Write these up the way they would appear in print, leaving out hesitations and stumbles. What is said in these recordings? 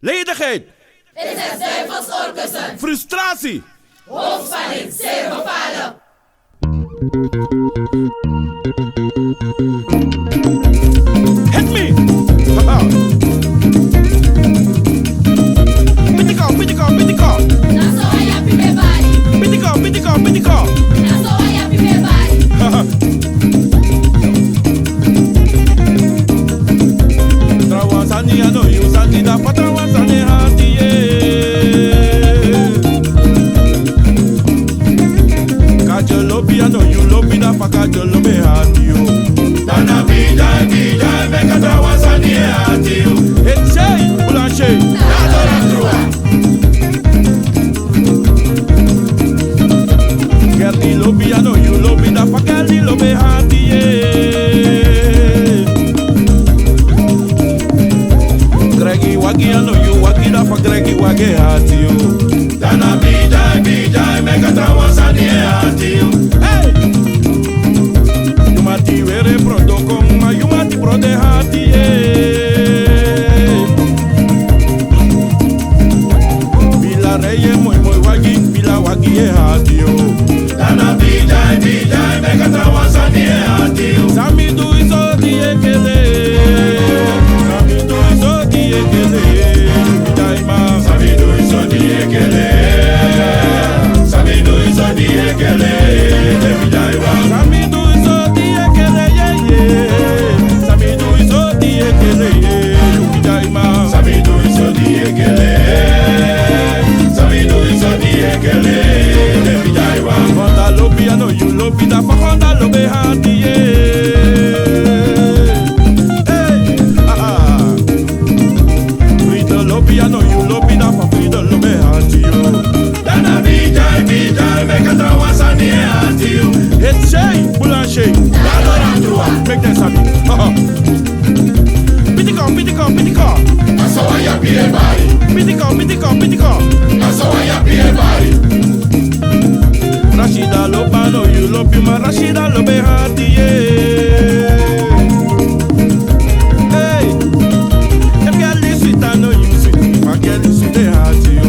Ledigheid. Dit is duivelsorkussen. Frustratie. Hoofdspanning, zeer bepalen. Hit me. Haha. Pitikau. Na so I happy me body. Pitikau. Na so I happy me body. Haha. Trawasani ano you sani da patrawasani hati ye. Kajolobi ano you lobi da pakajolobi hati yo. Dana bija meka trawasani hati yo. Etsey Blanche. Adora tua. Gerdi lobi ano you lobi da pakali lobi hati ye. Gregi wagi ano you wagi da pa Gregi wagi hati yo. Dana bija meka trawasani hati yo. Hey! You mati were prodo kong you mati prode hati ye. Bila reye moi wagi bila wagi ye hati yo. Dana bija meka trawasani hati yo. Sami du iso di ekele. Sami du iso di ekele. Daima. Sabidu iso di ekele. Sabidu iso di ekele. Devijaiwa. Sami du iso di ekele ye ye. Sami du iso di ekele ye. Daima. Sabidu iso di ekele. Sabidu iso di ekele. Devijaiwa. Honda lobi ano you lobi da pa Honda lobi hati ye. Hey, Frida lobi ano you lobi da pa Frida lobi hati yo. Dana bija meka trawasani hati yo. Etsey Blanche. Adora tua. Make them sabi. Pitikau. Naso I happy everybody. Pitikau. Naso I happy everybody. Rashida lobano you lobi ma Rashida lobi hati ye. Hey, if girl is sweet I know you sweet. My girl is sweet hati yo.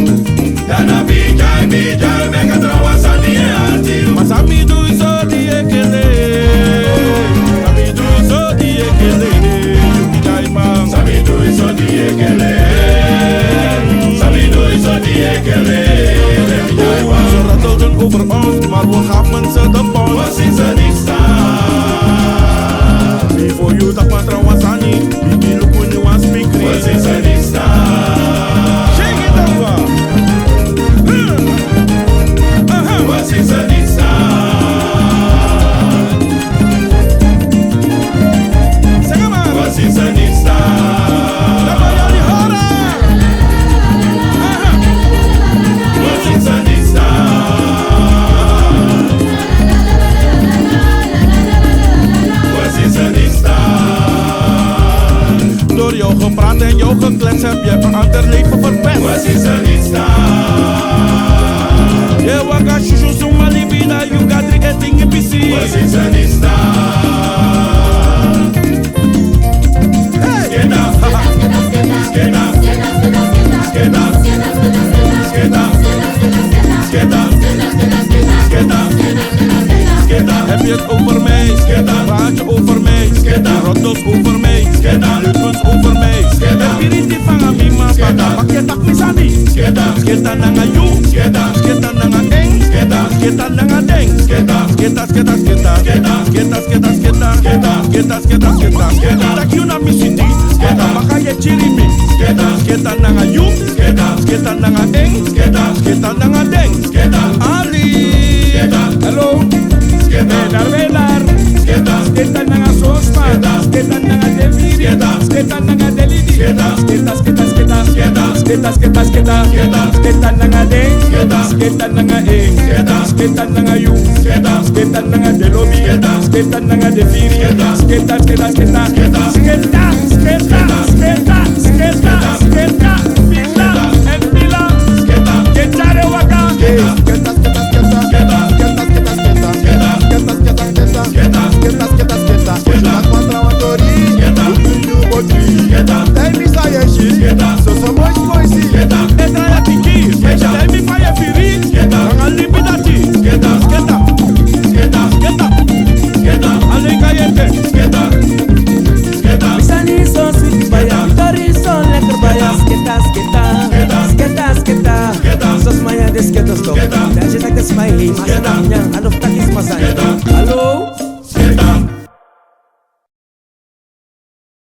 Dana bija meka trawasani hati yo. Masami du iso di ekele. Sami du iso di ekele. You daima. Sabidu iso di ekele. Sabidu iso di ekele. Devijaiwa. Ze rattelden over ons, maar we gaven ze de bond. Was is er niet staan. Before you tap on Trawasani, you look when you want speak. Was is er niet staan. Shake it over. Was is er niet staan. Zeg maar. Was is er niet staan. Laat maar jullie horen. Was is er niet staan. Was is er niet staan. Door jouw gepraat en jouw geklets heb je een ander leven verpest. Was is er niet staan. Je waga shushu suma libina, you got three getting in PC. Was is er niet staan. Skeda. Skeda. Skeda. Skeda. Heb je het over mij? Praat je over mij? Roddels over mij? Leugens over mij? Heb je niet die vangen mi ma pata? Pak je tak misani? Sketa nanga you? Sketa nanga eng? Sketa nanga deng? Sketa. Tak you na misindi? Maka je chirimi? Sketa nanga you? Sketa nanga eng? Sketa nanga deng? Ali! Hello? Belar. Sketa nanga sosma. Sketa nanga deviri. Sketa nanga delidi. Sketa nanga deng. Sketa nanga eng. Sketa nanga you. Sketa nanga delobi. Sketa nanga deviri. Sketa. Bila and bila. Getare waka. Skeda. So so much voice Masanya, alof takis masanya. Halo.